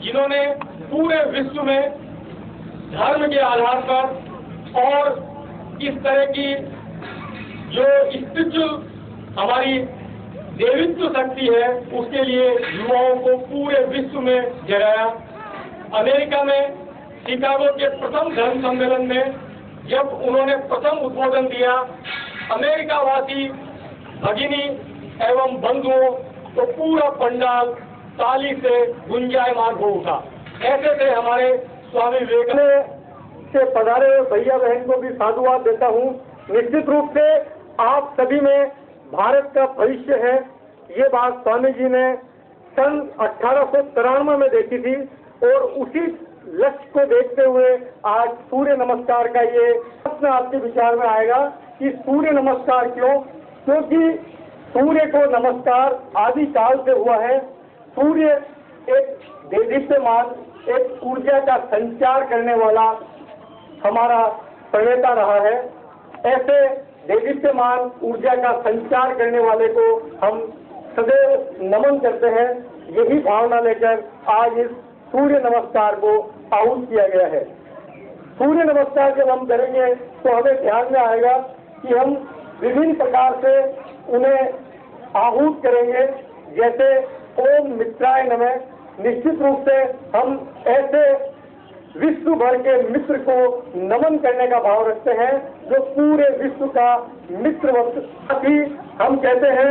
जिन्होंने पूरे विश्व में धर्म के आधार पर और इस तरह की जो स्पिरिचुअल हमारी देवित्व शक्ति है उसके लिए युवाओं को पूरे विश्व में जगाया। अमेरिका में शिकागो के प्रथम धर्म सम्मेलन में जब उन्होंने प्रथम उद्बोधन दिया, अमेरिका वासी भगिनी एवं बंधुओं तो पूरा पंडाल ताली से गुंजायमान हो उठा। ऐसे थे हमारे स्वामी विवेकानंद से पधारे हुए भैया बहन को भी साधुवाद देता हूँ। निश्चित रूप से आप सभी में भारत का भविष्य है, ये बात स्वामी जी ने सन 1893 में देखी थी और उसी लक्ष्य को देखते हुए आज सूर्य नमस्कार का ये प्रश्न आपके विचार में आएगा कि सूर्य नमस्कार क्यों? क्योंकि सूर्य को नमस्कार आदि काल से हुआ है। सूर्य एक देदीप्यमान, एक ऊर्जा का संचार करने वाला हमारा प्रणेता रहा है। ऐसे देदीप्यमान ऊर्जा का संचार करने वाले को हम सदैव नमन करते हैं। यही भावना लेकर आज इस सूर्य नमस्कार को आहूत किया गया है। सूर्य नमस्कार जब हम करेंगे तो हमें ध्यान में आएगा कि हम विभिन्न प्रकार से उन्हें आहूत करेंगे, जैसे ओम मित्राय नमः। निश्चित रूप से हम ऐसे विश्व भर के मित्र को नमन करने का भाव रखते हैं जो पूरे विश्व का मित्र ही हम कहते हैं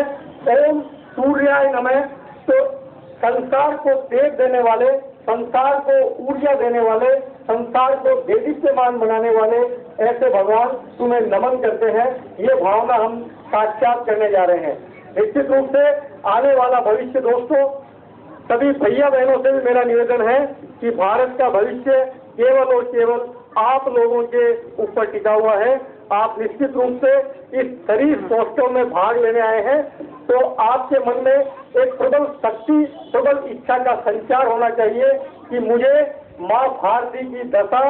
ओम सूर्याय नमः। तो संसार को तेज देने वाले, संसार को ऊर्जा देने वाले, संसार को देदीप्यमान बनाने वाले ऐसे भगवान तुम्हें नमन करते हैं। ये भावना हम साक्षात करने जा रहे हैं। निश्चित रूप से आने वाला भविष्य दोस्तों, सभी भैया बहनों से भी मेरा निवेदन है कि भारत का भविष्य केवल और केवल आप लोगों के ऊपर टिका हुआ है। आप निश्चित रूप से इस शरीर महोत्सव में भाग लेने आए हैं, तो आपके मन में एक प्रबल शक्ति, प्रबल इच्छा का संचार होना चाहिए कि मुझे माँ भारती की दशा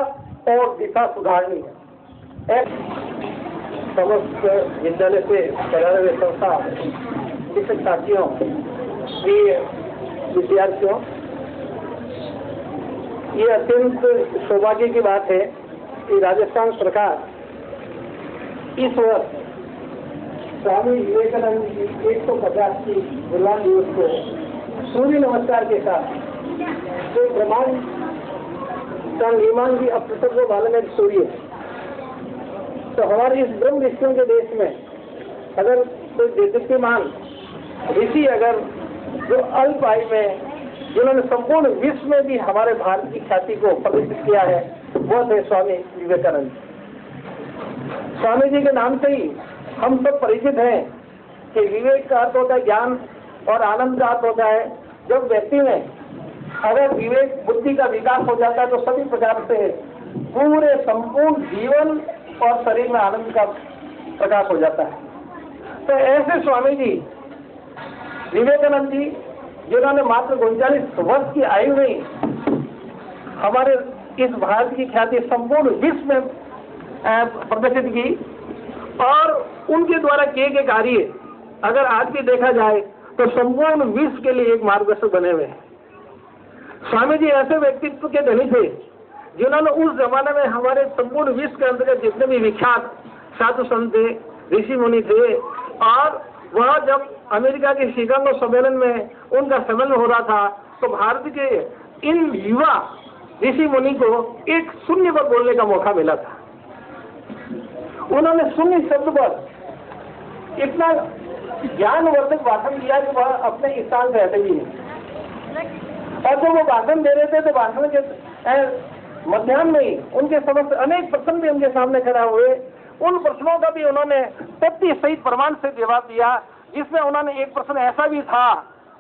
और दिशा सुधारनी है। समस्त विद्यालय से पढ़ाए हुए संस्था शिक्षक साथियों, प्रिय विद्यार्थियों, ये अत्यंत सौभाग्य की बात है कि राजस्थान सरकार इस वर्ष स्वामी विवेकानंद की 150 की गुलाम दिवस को सूर्य नमस्कार के साथ जो ब्रह्मांड का निर्माण भी अप्रसव वाले में सूर्य, तो हमारे इस ब्रह्म विष्णु के देश में अगर कोई देदीप्यमान ऋषि अगर जो अल्प आयु में जिन्होंने संपूर्ण विश्व में भी हमारे भारत की ख्याति को प्रतिष्ठित किया है, वो थे स्वामी विवेकानंद। स्वामी जी के नाम से ही हम सब परिचित हैं कि विवेक का अर्थ होता है ज्ञान और आनंद का अर्थ होता है जब व्यक्ति में अगर विवेक बुद्धि का विकास हो जाता है तो सभी प्रकार से पूरे संपूर्ण जीवन और शरीर में आनंद का प्रकाश हो जाता है। तो ऐसे स्वामी जी विवेकानंद जी, जिन्होंने मात्र 39 वर्ष की आयु में हमारे इस भारत की ख्याति संपूर्ण विश्व में प्रदर्शित की, और उनके द्वारा किए गए कार्य अगर आज भी देखा जाए तो संपूर्ण विश्व के लिए एक मार्गदर्शक बने हुए हैं। स्वामी जी ऐसे व्यक्तित्व के धनी थे जिन्होंने उस जमाने में हमारे संपूर्ण विश्व के अंतर्गत जितने भी विख्यात साधु संत थे, ऋषि मुनि थे, और वह जब अमेरिका के शिकागो सम्मेलन में उनका सम्मेलन हो रहा था तो भारत के इन युवा ऋषि मुनि को एक शून्य पर बोलने का मौका मिला था। उन्होंने शून्य शब्द पर इतना ज्ञानवर्धक भाषण दिया कि वह अपने स्थान से हटे भी नहीं। और जब वो भाषण दे रहे थे तो भाषण के मध्याह्न में ही उनके समस्त अनेक प्रश्न भी उनके सामने खड़ा हुए। उन प्रश्नों का भी उन्होंने तथ्य सहित प्रमाण से जवाब दिया, जिसमें उन्होंने एक प्रश्न ऐसा भी था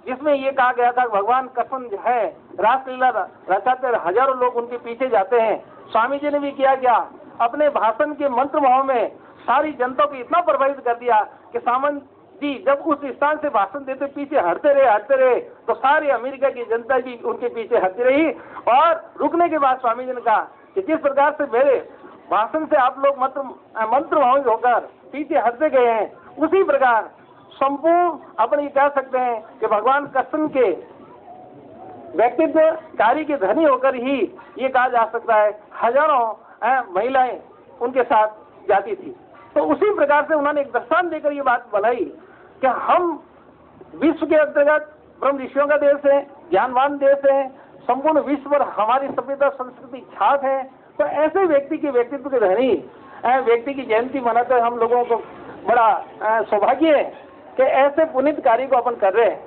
जिसमें ये कहा गया था भगवान कृष्ण जो है रासलीला रचाते हजारों लोग उनके पीछे जाते हैं। स्वामी जी ने भी किया क्या, अपने भाषण के मंत्र भाव में सारी जनता को इतना प्रभावित कर दिया कि सामंत जी जब उस स्थान से भाषण देते पीछे हटते रहे तो सारी अमेरिका की जनता भी उनके पीछे हटती रही। और रुकने के बाद स्वामी जी ने कहा कि जिस प्रकार से मेरे भाषण से आप लोग मंत्र भावित होकर पीछे हटते गए हैं, उसी प्रकार संपूर्ण अपने कह सकते हैं कि भगवान कृष्ण के व्यक्तित्व कार्य के धनी होकर ही ये कहा जा सकता है हजारों महिलाएं उनके साथ जाती थी। तो उसी प्रकार से उन्होंने एक दृष्टांत देकर ये बात बनाई कि हम विश्व के अंतर्गत ब्रह्म ऋषियों का देश है, ज्ञानवान देश है, संपूर्ण विश्व पर हमारी सभ्यता संस्कृति छाप है। तो ऐसे व्यक्ति के व्यक्तित्व के धनी व्यक्ति की जयंती मनाकर हम लोगों को बड़ा सौभाग्य है कि ऐसे पुनीत कार्य को अपन कर रहे हैं।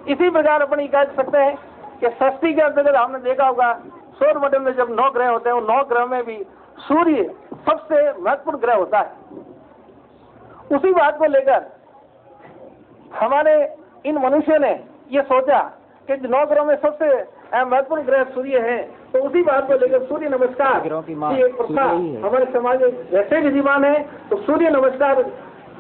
इसी प्रकार अपन ये कह सकते हैं कि षष्ठी के अंतर्गत हमने देखा होगा सौर मंडल में जब 9 ग्रह होते हैं, उन 9 ग्रह में भी सूर्य सबसे महत्वपूर्ण ग्रह होता है। उसी बात को लेकर हमारे इन मनुष्यों ने ये सोचा कि 9 ग्रह में सबसे महत्वपूर्ण ग्रह सूर्य है, तो उसी बात को लेकर सूर्य नमस्कार की एक प्रथा हमारे समाज में वैसे विद्यमान है। तो सूर्य नमस्कार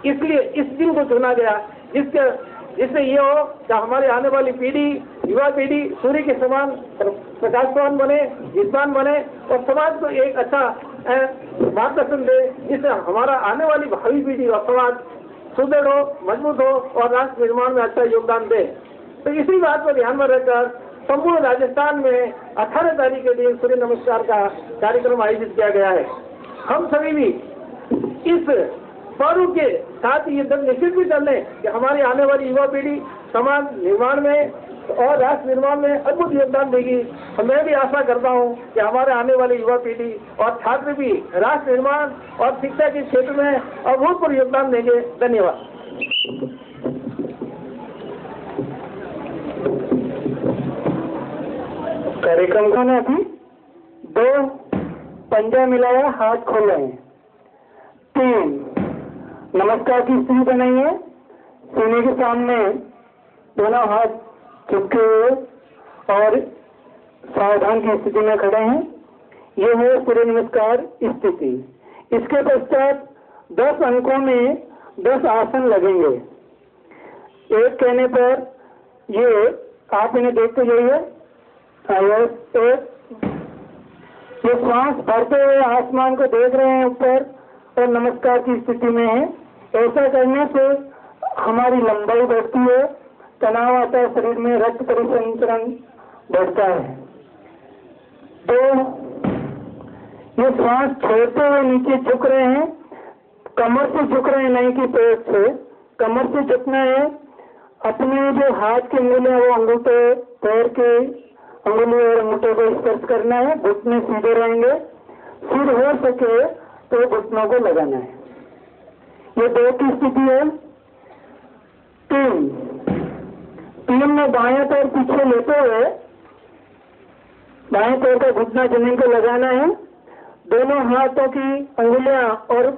इसलिए इस दिन को चुना गया जिससे ये हो कि हमारी आने वाली पीढ़ी, युवा पीढ़ी सूर्य के समान प्रकाशवान बने, विद्वान बने और समाज को एक अच्छा मार्गदर्शन दे, जिससे हमारा आने वाली भावी पीढ़ी और समाज सुदृढ़ हो, मजबूत हो और राष्ट्र निर्माण में अच्छा योगदान दे। तो इसी बात को ध्यान में रखकर संपूर्ण राजस्थान में 18 तारीख के दिन सूर्य नमस्कार का कार्यक्रम आयोजित किया गया है। हम सभी भी इस पर्व के साथ ये दृढ़ निश्चित भी कर लें कि हमारी आने वाली युवा पीढ़ी समाज निर्माण में और राष्ट्र निर्माण में अद्भुत योगदान देगी। मैं भी आशा करता हूँ कि हमारे आने वाली युवा पीढ़ी और छात्र भी राष्ट्र निर्माण और शिक्षा के क्षेत्र में अभूतपूर्व योगदान देंगे। धन्यवाद। कार्यक्रम का ने अभी 2 पंजा मिलाया, हाथ खोले हैं। 3 नमस्कार की स्थिति बनाई है, सीने के सामने दोनों हाथ चुपके हुए और सावधान की स्थिति में खड़े हैं। ये है सूर्य नमस्कार स्थिति। इसके पश्चात 10 अंकों में 10 आसन लगेंगे। एक कहने पर ये आप इन्हें देखते जाइए। ये श्वास भरते हुए आसमान को देख रहे हैं ऊपर और नमस्कार की स्थिति में है। ऐसा करने से हमारी लंबाई बढ़ती है, तनाव आता है शरीर में, रक्त परिसंचरण बढ़ता है। तो ये श्वास छोड़ते हुए नीचे झुक रहे हैं, कमर से झुक रहे हैं, नहीं कि पेट से। कमर से झुकना है। अपने जो हाथ की उंगलियां वो अंगूठे पैर के अंगुली और अंगूठे को स्पर्श करना है। घुटने सीधे रहेंगे। सिर हो सके तो घुटनों को लगाना है। ये 2 की स्थिति है। 3 में बाएं पैर पीछे लेते हुए बाएं पैर का घुटना जमीन को लगाना है। दोनों हाथों की अंगुलियां और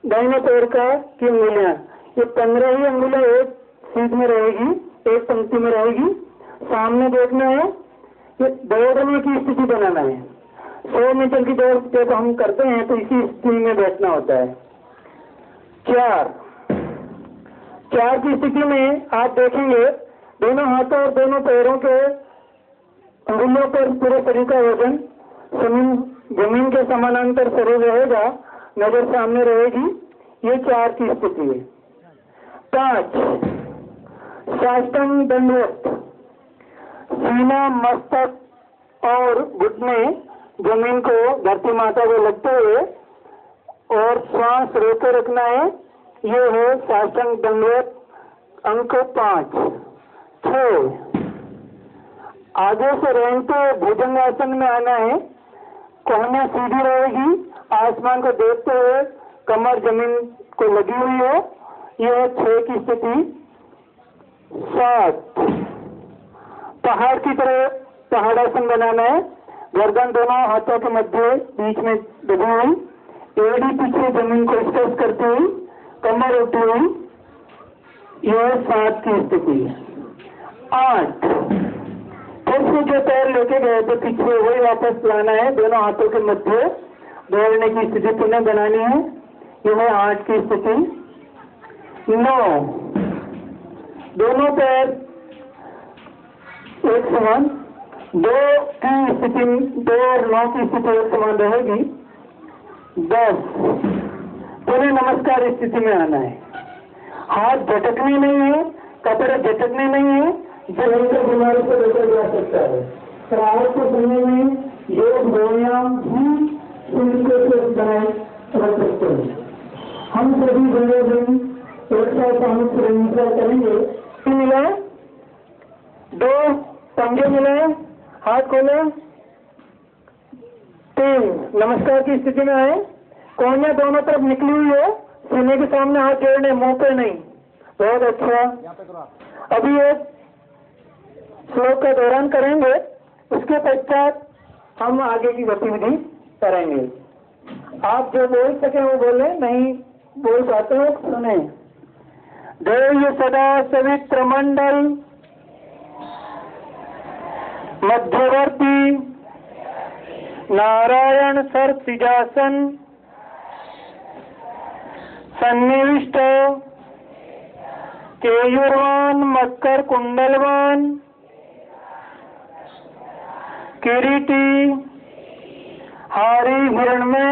दाहिने पैर की अंगुलियां, ये 15 ही अंगुलियां एक सीध में रहेगी, एक पंक्ति में रहेगी। सामने देखना है। ये दौड़ने की स्थिति बनाना है। 100 मीटर की दौड़ जब हम करते हैं तो इसी स्थिति में बैठना होता है। 4 की स्थिति में आप देखेंगे दोनों हाथों और दोनों पैरों के अंगुलियों पर पूरे शरीर का वजन जमीन के समानांतर शरीर रहेगा, नजर सामने रहेगी। ये 4 की स्थिति है। 5 साष्टांग दंडवत, सीना, मस्तक और घुटने जमीन को, धरती माता को लगते हुए और श्वास रोके रखना है। ये है साष्टांग दंडवत। अंक 5। 6 आगे से रेंगते भुजंगासन में आना है। कोहनियां सीधी रहेगी, आसमान को देखते हुए, कमर जमीन को लगी हुई है। यह 6 की स्थिति। 7 पहाड़ की तरह पहाड़ासन बनाना है। गर्दन दोनों हाथों के मध्य बीच में दबी हुई, एड़ी पीछे जमीन को स्पर्श करती हुई, कमर उठी हुई। यह 7 की स्थिति है। 8 फिर से जो पैर लेके गए थे पीछे वही वापस लाना है। दोनों हाथों के मध्य दौड़ने की स्थिति पुनः बनानी है। यह 8 की स्थिति। 9 दोनों पैर एक समान। 2 की स्थिति, 2 और 9 की स्थिति एक समान रहेगी। 10 पूरे नमस्कार स्थिति में आना है। हाथ झटकने नहीं है, कपड़े झटकने नहीं है, जहर बीमारी से बचा जा सकता है। और आज के समय में योग व्यायाम ही शरीर को स्वस्थ बनाए रख सकते हैं। हम सभी भाई बहन एक साथ हम निद्रा करेंगे। मिलाए, 2 पंजे मिलाए, हाथ खोले, 3 नमस्कार की स्थिति में आए। कोहनियां दोनों तरफ निकली हुई है, सीने के सामने हाथ जोड़ने, मुंह पे नहीं। बहुत अच्छा। अभी एक श्लोक का दौरान करेंगे, उसके पश्चात हम आगे की गतिविधि करेंगे। आप जो बोल सके वो बोले, नहीं बोल पाते हो सुने। देय सदा सवित्र मंडल मध्यवर्ती नारायण सर सिजासन सन्निविष्ट केयूरवान मकर कुंडलवान किरीटी हारी हिरण्मय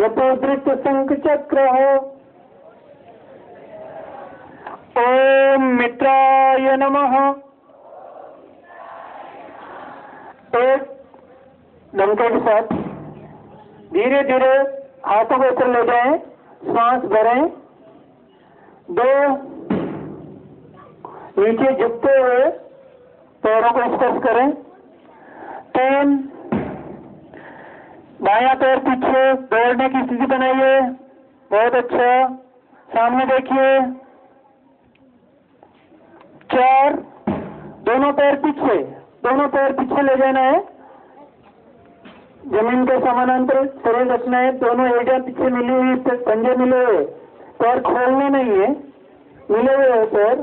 यथोदृत शंख चक्र ओम मित्राय नमः। एक दमके के साथ धीरे धीरे हाथों को ऊपर ले जाएं, सांस भरें। 2 नीचे झुकते हुए पैरों को स्पर्श करें। 3 बायां पैर पीछे दौड़ने की स्थिति बनाइए। बहुत अच्छा, सामने देखिए। 4 दोनों पैर पीछे ले जाना है, जमीन के समानांतर शरीर रखना है। दोनों एजा पीछे मिली हुई, पंजे मिले हुए, पैर खोलने नहीं है, मिले हुए है पैर।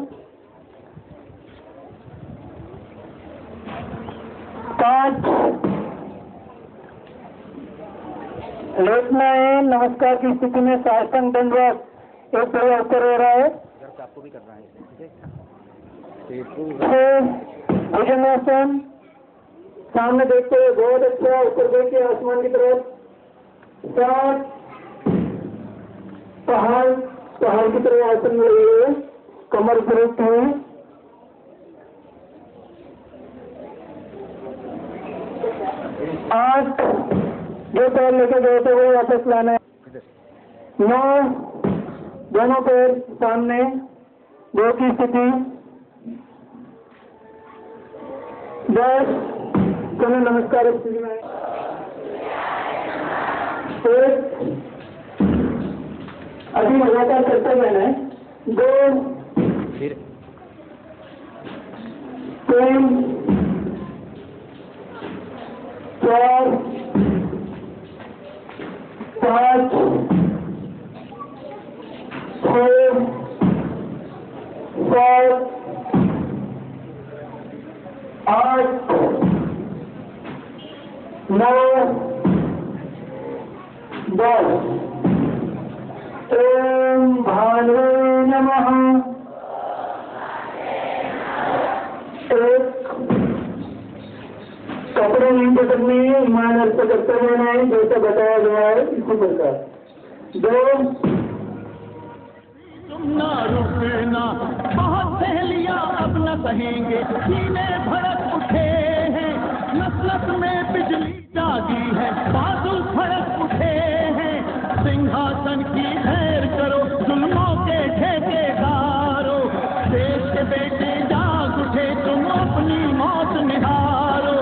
5 लेटना है, नमस्कार की स्थिति में साष्टांग दंडवत, एक पैर ऊपर हो रहा है। आपको भी करना है। 6 भुजंगासन, सामने देखते हुए, बहुत अच्छा, ऊपर देखिए आसमान की तरफ। 7 पहाड़ की तरफ आसन में लगे हुए, कमर फुरकते हुए। 8 जो पैर लेके गए थे वो वापस लाना है। 9 दोनों पैर सामने, 2 की स्थिति। 10 दोनों नमस्कार स्थिति में। 1 अभी लगातार करते रहना है। 2 3 4 5 6 7 8 9 10 ओम भानुवे नमः। 1 कपड़े नहीं पकड़ने, ईमान अर्थ करते रहना है, जैसा बताया गया है इसी प्रकार। 2 तुम ना रुकना, बहुत सहेलियां अब न सहेंगे, सीने भड़क उठे हैं, नस नस में बिजली जागी है, बादल भड़क उठे हैं, सिंहासन की खैर करो, जुल्मों के ठेकेदारो, देश के बेटे जाग उठे, तुम अपनी मौत निहारो,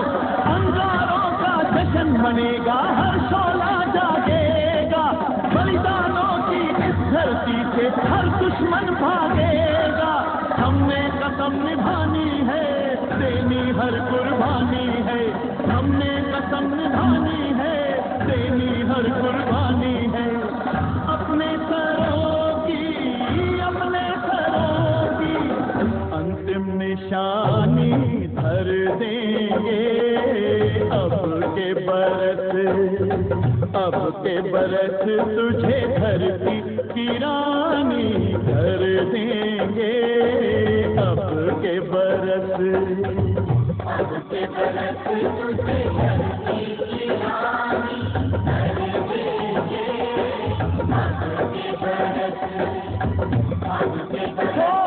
अंगारों का जश्न मनेगा, हर शोला जागेगा, बलिदानों की इस धरती से हर दुश्मन भागेगा, हमने कसम निभानी है, देनी हर कुर्बानी है, हमने कसम निभानी है, देनी हर कुर्बानी है, अपने सरों की अंतिम निशानी धर देंगे, अब के बरस तुझे धरती की रानी धर देंगे, अब के बरस तुझे धरती की रानी धर देंगे, अब के बरस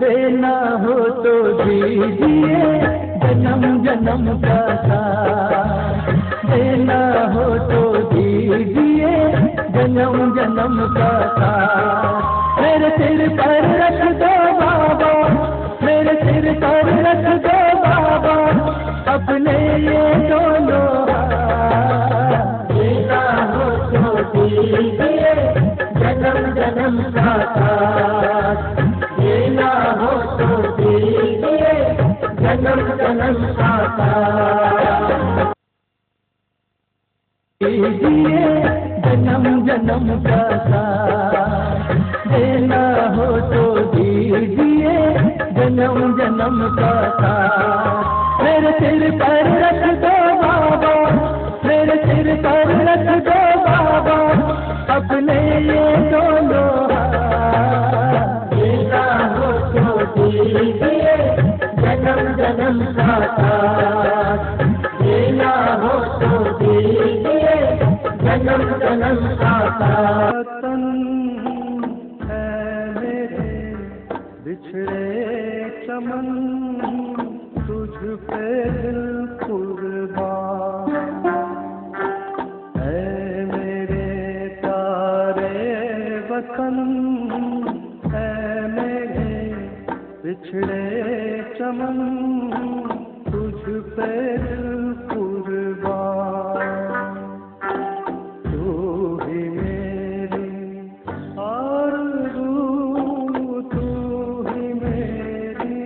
देना हो तो दीजिए जन्म जन्म का साथ, देना हो तो दीजिए जन्म जन्म का साथ। मेरे सिर पर रख दो बाबा, मेरे सिर पर रख दो बाबा अपने ये दोनों हाथ। देना हो तो दीजिए जन्म जन्म का साथ, देना हो तो दीजिए जन्म जन्म का साथ, दीजिए जन्म जन्म का साथ, देना हो तो दीजिए जन्म जन्म का साथ। मेरे सिर पर रख दो बाबा, मेरे सिर पर रख दो बाबा अपने ये दोनों हाथ। देना हो तो दीजिए जन्म जन्म का साथ, देना हो तो दीजिए जन्म जन्म का साथ। बिछड़े चमन तुझ पे दिल कुर्बान है मेरे प्यारे वतन, है मेरे बिछड़े चमन तुझ पे दिल कुर्बान। तू ही मेरी आरज़ू, तू ही मेरी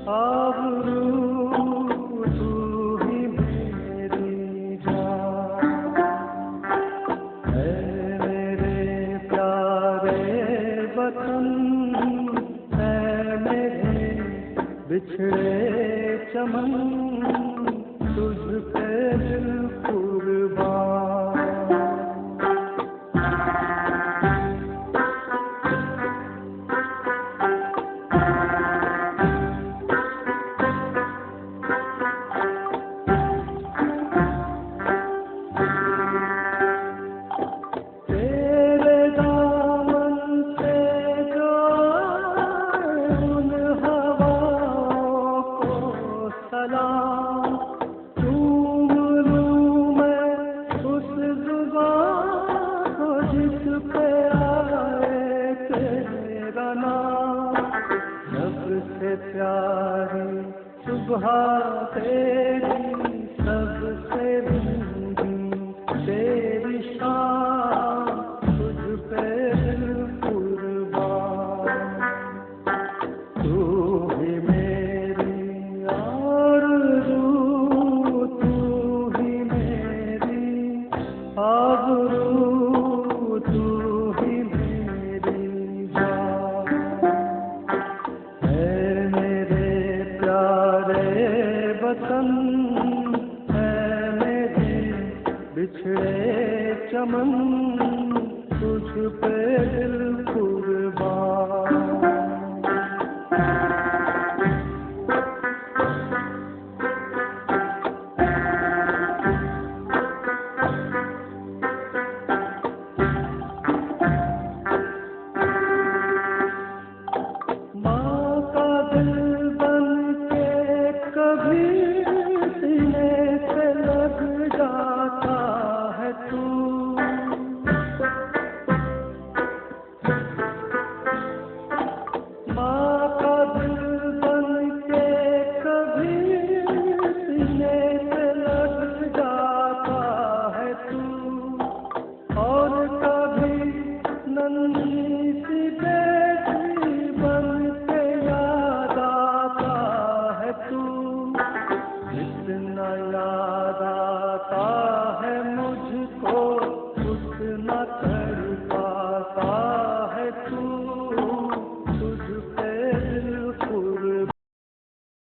आबरू, तू ही मेरी जान है मेरे प्यारे वतन, है मेरे बिछड़े चमन तुझ पे दिल कुर्बान। तेरे दामन से जो उन हवाओं को सलाम, चूम लूं मैं उस जुबान को जिस पे आए तेरा नाम। सबसे प्यारी सुबह तेरी, सबसे रूठी तेरी शाम, तुझ पे दिल कुर्बान। तू ही मेरी आरज़ू, तू ही मेरी आबरू, तू ही मेरी जान है मेरे प्यारे वतन, है मेरे बिछड़े चमन तुझ पे दिल कुर्बान।